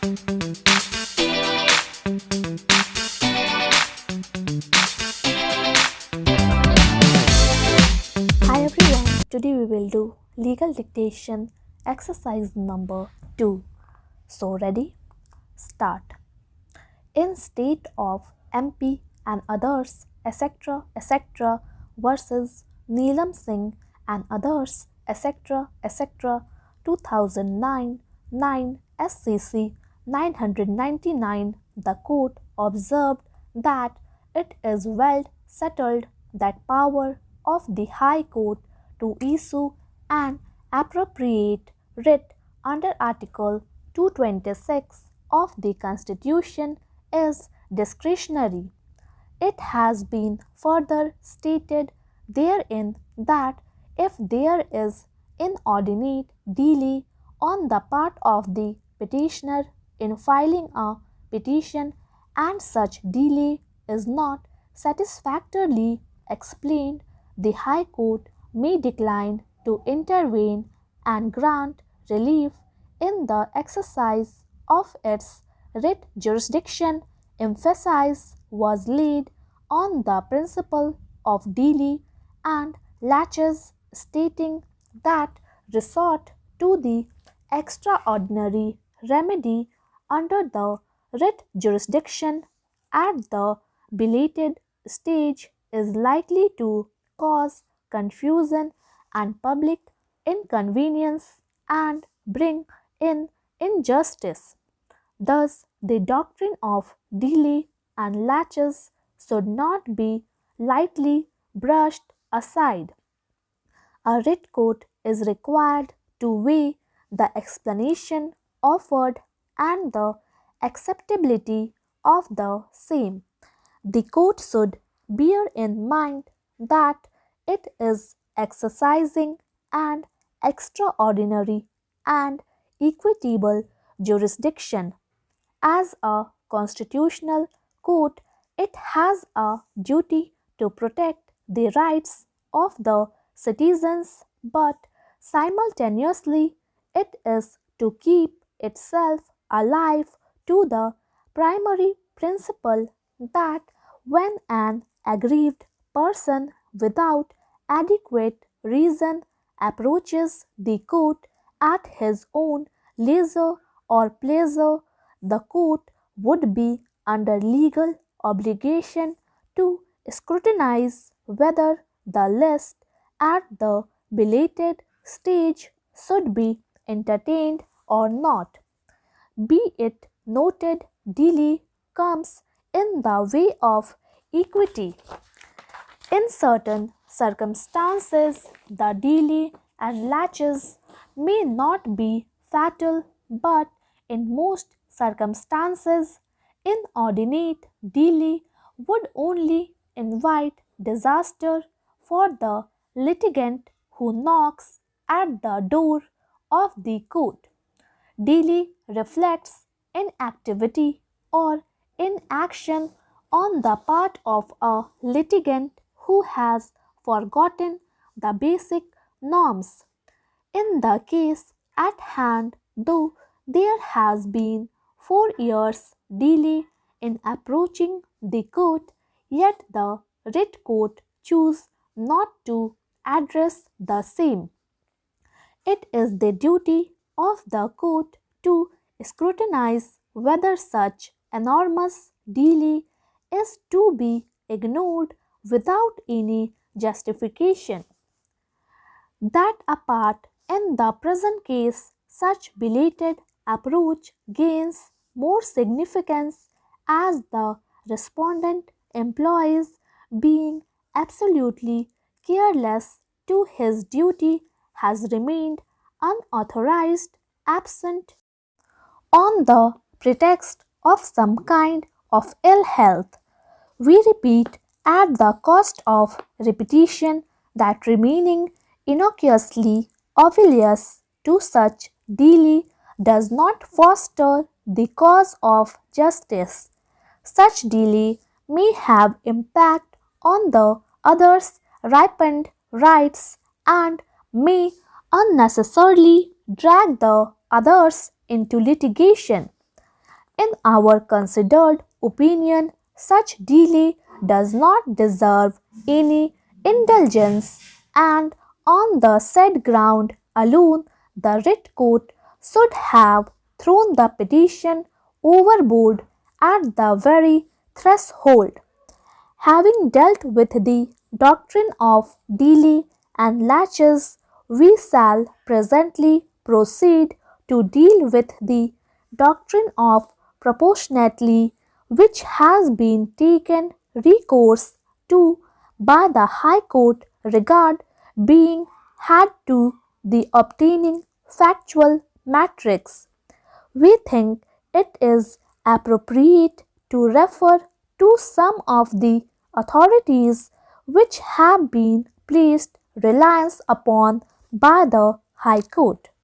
Hi everyone, today we will do legal dictation exercise number 2. So ready? Start. In state of MP and others, etc., etc., versus Neelam Singh and others, etc., etc., 2009 9 SCC 999, the court observed that it is well settled that power of the High Court to issue an appropriate writ under Article 226 of the Constitution is discretionary. It has been further stated therein that if there is inordinate delay on the part of the petitioner in filing a petition and such delay is not satisfactorily explained, the High Court may decline to intervene and grant relief in the exercise of its writ jurisdiction. Emphasis was laid on the principle of delay and laches, stating that resort to the extraordinary remedy under the writ jurisdiction at the belated stage is likely to cause confusion and public inconvenience and bring in injustice. Thus, the doctrine of delay and laches should not be lightly brushed aside. A writ court is required to weigh the explanation offered and the acceptability of the same. The court should bear in mind that it is exercising an extraordinary and equitable jurisdiction. As a constitutional court, it has a duty to protect the rights of the citizens, but simultaneously, it is to keep itself alive to the primary principle that when an aggrieved person without adequate reason approaches the court at his own leisure or pleasure, the court would be under legal obligation to scrutinize whether the list at the belated stage should be entertained or not. Be it noted, delay comes in the way of equity. In certain circumstances, the delay and laches may not be fatal, but in most circumstances, inordinate delay would only invite disaster for the litigant who knocks at the door of the court. Delay reflects inactivity or inaction on the part of a litigant who has forgotten the basic norms. In the case at hand, though there has been 4 years delay in approaching the court, yet the writ court choose not to address the same. It is the duty of the court to scrutinize whether such enormous delay is to be ignored without any justification. That apart, in the present case, such belated approach gains more significance as the respondent employs being absolutely careless to his duty has remained unauthorized, absent on the pretext of some kind of ill health. We repeat at the cost of repetition that remaining innocuously oblivious to such delay does not foster the cause of justice. Such delay may have impact on the other's ripened rights and may unnecessarily drag the others into litigation. In our considered opinion, such delay does not deserve any indulgence, and on the said ground alone, the writ court should have thrown the petition overboard at the very threshold. Having dealt with the doctrine of delay and laches, we shall presently proceed to deal with the doctrine of proportionality, which has been taken recourse to by the High Court, regard being had to the obtaining factual matrix. We think it is appropriate to refer to some of the authorities which have been placed reliance upon by the High Court.